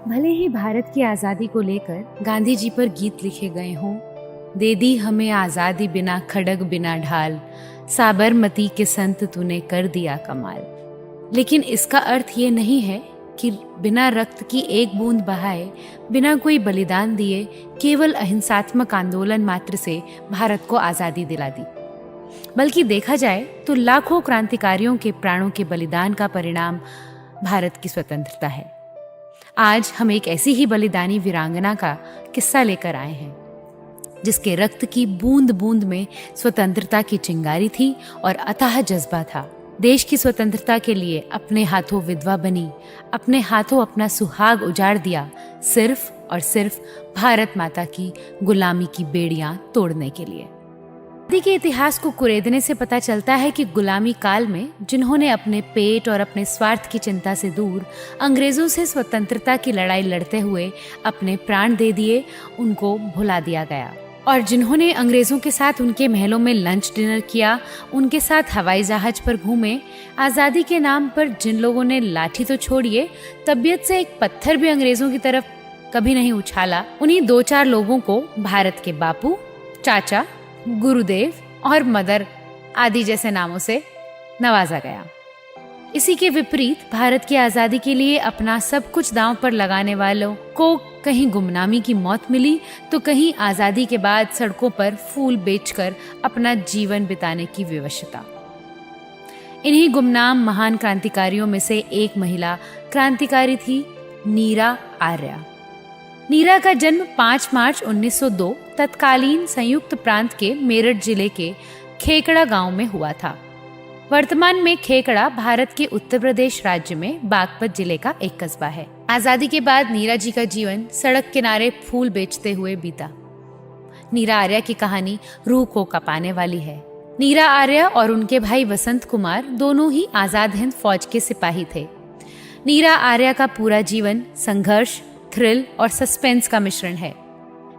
भले ही भारत की आज़ादी को लेकर गांधी जी पर गीत लिखे गए हों, दे दी हमें आज़ादी बिना खड़ग बिना ढाल, साबरमती के संत तूने कर दिया कमाल। लेकिन इसका अर्थ ये नहीं है कि बिना रक्त की एक बूंद बहाए, बिना कोई बलिदान दिए, केवल अहिंसात्मक आंदोलन मात्र से भारत को आज़ादी दिला दी। बल्कि देखा जाए तो लाखों क्रांतिकारियों के प्राणों के बलिदान का परिणाम भारत की स्वतंत्रता है। आज हम एक ऐसी ही बलिदानी वीरांगना का किस्सा लेकर आए हैं, जिसके रक्त की बूंद बूंद में स्वतंत्रता की चिंगारी थी और अथाह जज्बा था। देश की स्वतंत्रता के लिए अपने हाथों विधवा बनी, अपने हाथों अपना सुहाग उजाड़ दिया, सिर्फ और सिर्फ भारत माता की गुलामी की बेड़ियां तोड़ने के लिए। आज़ादी के इतिहास को कुरेदने से पता चलता है कि गुलामी काल में जिन्होंने अपने पेट और अपने स्वार्थ की चिंता से दूर अंग्रेजों से स्वतंत्रता की लड़ाई लड़ते हुए अपने प्राण दे दिए, उनको भुला दिया गया। और जिन्होंने अंग्रेजों के साथ उनके महलों में लंच डिनर किया, उनके साथ हवाई जहाज पर घूमे, आज़ादी के नाम पर जिन लोगों ने लाठी तो छोड़िए, तबीयत से एक पत्थर भी अंग्रेजों की तरफ कभी नहीं उछाला, उन्हीं दो चार लोगों को भारत के बापू, चाचा, गुरुदेव और मदर आदि जैसे नामों से नवाजा गया। इसी के विपरीत भारत की आज़ादी के लिए अपना सब कुछ दांव पर लगाने वालों को कहीं गुमनामी की मौत मिली, तो कहीं आज़ादी के बाद सड़कों पर फूल बेचकर अपना जीवन बिताने की विवशता। इन्हीं गुमनाम महान क्रांतिकारियों में से एक महिला क्रांतिकारी थी नीरा आर्या। नीरा का जन्म 5 मार्च 1902 तत्कालीन संयुक्त प्रांत के मेरठ जिले के खेकड़ा गांव में हुआ था। वर्तमान में खेकड़ा भारत के उत्तर प्रदेश राज्य में बागपत जिले का एक कस्बा है। आज़ादी के बाद नीरा जी का जीवन सड़क किनारे फूल बेचते हुए बीता। नीरा आर्या की कहानी रूह को कपाने वाली है। नीरा आर्या और उनके भाई वसंत कुमार दोनों ही आजाद हिंद फौज के सिपाही थे। नीरा आर्या का पूरा जीवन संघर्ष, थ्रिल और सस्पेंस का मिश्रण है।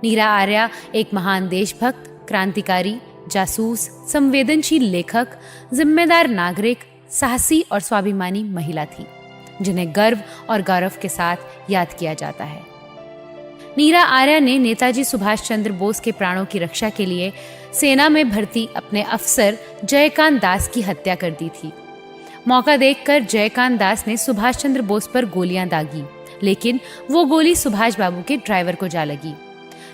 नीरा आर्या एक महान देशभक्त, क्रांतिकारी, जासूस, संवेदनशील लेखक, जिम्मेदार नागरिक, साहसी और स्वाभिमानी महिला थी, जिन्हें गर्व और गौरव के साथ याद किया जाता है। नीरा आर्या ने नेताजी सुभाष चंद्र बोस के प्राणों की रक्षा के लिए सेना में भर्ती अपने अफसर जयकांत दास की हत्या कर दी थी। मौका देखकर जयकांत दास ने सुभाष चंद्र बोस पर गोलियां दागी, लेकिन वो गोली सुभाष बाबू के ड्राइवर को जा लगी।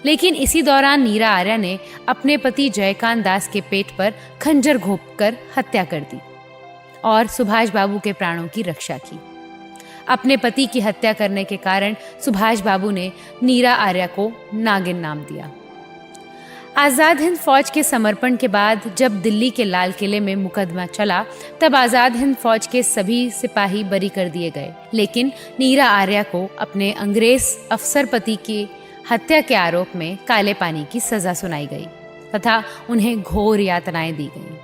लेकिन इसी दौरान नीरा आर्या ने अपने पति जयकांत दास के पेट पर खंजर घोंपकर हत्या कर दी और सुभाष बाबू के प्राणों की रक्षा की। अपने पति की हत्या करने के कारण सुभाष बाबू ने नीरा आर्या को नागिन नाम दिया। आज़ाद हिंद फौज के समर्पण के बाद जब दिल्ली के लाल किले में मुकदमा चला, तब आज़ाद हिंद फौज के सभी सिपाही बरी कर दिए गए, लेकिन नीरा आर्या को अपने अंग्रेज अफसर पति की हत्या के आरोप में काले पानी की सजा सुनाई गई तथा उन्हें घोर यातनाएं दी गईं।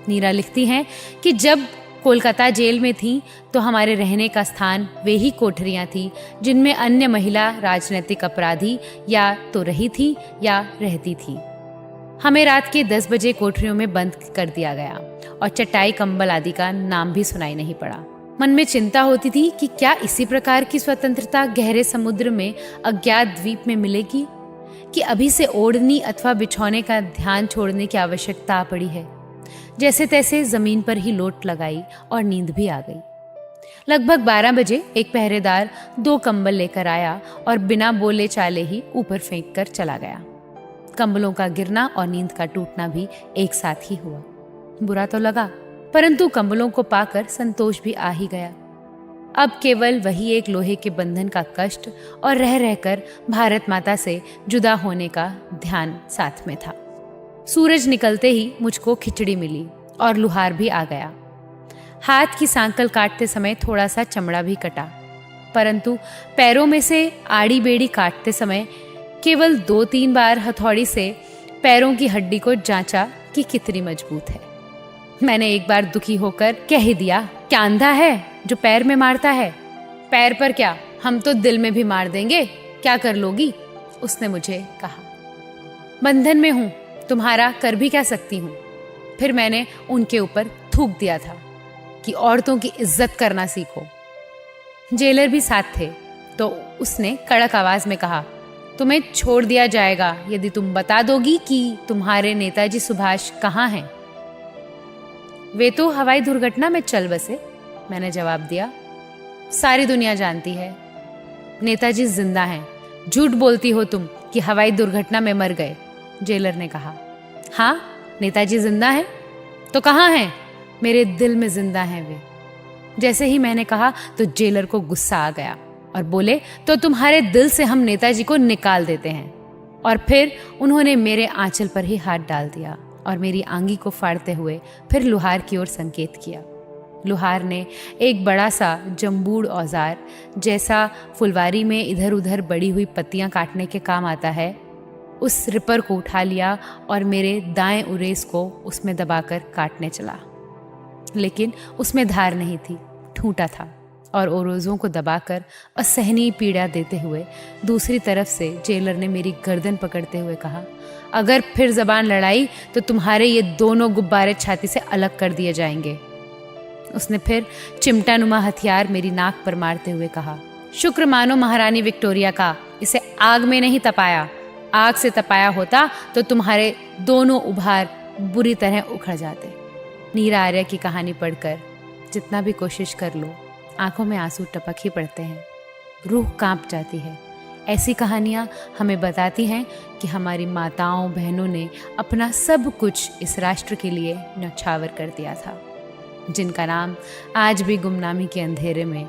नीरा लिखती हैं कि जब कोलकाता जेल में थी तो हमारे रहने का स्थान वे ही कोठरियां थी जिनमें अन्य महिला राजनीतिक अपराधी या तो रही थी या रहती थी। हमें रात के 10 बजे कोठरियों में बंद कर दिया गया और चटाई कंबल आदि का नाम भी सुनाई नहीं पड़ा। मन में चिंता होती थी कि क्या इसी प्रकार की स्वतंत्रता गहरे समुद्र में अज्ञात द्वीप में मिलेगी, कि अभी से ओढ़नी अथवा बिछौने का ध्यान छोड़ने की आवश्यकता आ पड़ी है। जैसे तैसे जमीन पर ही लोट लगाई और नींद भी आ गई। लगभग 12 बजे एक पहरेदार 2 कंबल लेकर आया और बिना बोले चाले ही ऊपर फेंक कर चला गया। कंबलों का गिरना और नींद का टूटना भी एक साथ ही हुआ। बुरा तो लगा, परंतु कंबलों को पाकर संतोष भी आ ही गया। अब केवल वही एक लोहे के बंधन का कष्ट और रह रहकर भारत माता से जुदा होने का ध्यान साथ में था। सूरज निकलते ही मुझको खिचड़ी मिली और लुहार भी आ गया। हाथ की सांकल काटते समय थोड़ा सा चमड़ा भी कटा, परंतु पैरों में से आड़ी बेड़ी काटते समय केवल 2-3 बार हथौड़ी से पैरों की हड्डी को जांचा कि कितनी मजबूत है। मैंने एक बार दुखी होकर कह ही दिया, क्या अंधा है जो पैर में मारता है? पैर पर क्या, हम तो दिल में भी मार देंगे, क्या कर लोगी? उसने मुझे कहा। बंधन में हूं, तुम्हारा कर भी क्या सकती हूं। फिर मैंने उनके ऊपर थूक दिया था कि औरतों की इज्जत करना सीखो। जेलर भी साथ थे तो उसने कड़क आवाज में कहा, तुम्हें छोड़ दिया जाएगा यदि तुम बता दोगी कि तुम्हारे नेताजी सुभाष कहाँ हैं। वे तो हवाई दुर्घटना में चल बसे, मैंने जवाब दिया। सारी दुनिया जानती है नेताजी जिंदा हैं। झूठ बोलती हो तुम कि हवाई दुर्घटना में मर गए, जेलर ने कहा। हाँ, नेताजी जिंदा हैं। तो कहाँ हैं? मेरे दिल में जिंदा हैं वे। जैसे ही मैंने कहा तो जेलर को गुस्सा आ गया और बोले, तो तुम्हारे दिल से हम नेताजी को निकाल देते हैं। और फिर उन्होंने मेरे आंचल पर ही हाथ डाल दिया और मेरी आंगी को फाड़ते हुए फिर लुहार की ओर संकेत किया। लुहार ने एक बड़ा सा जंबूड़ औजार, जैसा फुलवारी में इधर उधर बड़ी हुई पत्तियां काटने के काम आता है, उस रिपर को उठा लिया और मेरे दाएं उरेस को उसमें दबाकर काटने चला। लेकिन उसमें धार नहीं थी, ठूंठा था और ओरोजों को दबाकर असहनीय पीड़ा देते हुए दूसरी तरफ से जेलर ने मेरी गर्दन पकड़ते हुए कहा, अगर फिर जबान लड़ाई तो तुम्हारे ये दोनों गुब्बारे छाती से अलग कर दिए जाएंगे। उसने फिर चिमटानुमा हथियार मेरी नाक पर मारते हुए कहा, शुक्र मानो महारानी विक्टोरिया का, इसे आग में नहीं तपाया। आग से तपाया होता तो तुम्हारे दोनों उभार बुरी तरह उखड़ जाते। नीरा आर्य की कहानी पढ़कर जितना भी कोशिश कर लो, आंखों में आंसू टपक ही पड़ते हैं, रूह कांप जाती है। ऐसी कहानियाँ हमें बताती हैं कि हमारी माताओं बहनों ने अपना सब कुछ इस राष्ट्र के लिए न्यौछावर कर दिया था, जिनका नाम आज भी गुमनामी के अंधेरे में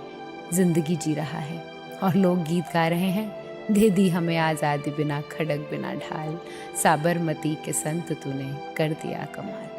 जिंदगी जी रहा है। और लोग गीत गा रहे हैं, दे दी हमें आज़ादी बिना खड़ग बिना ढाल, साबरमती के संत तूने कर दिया कमाल।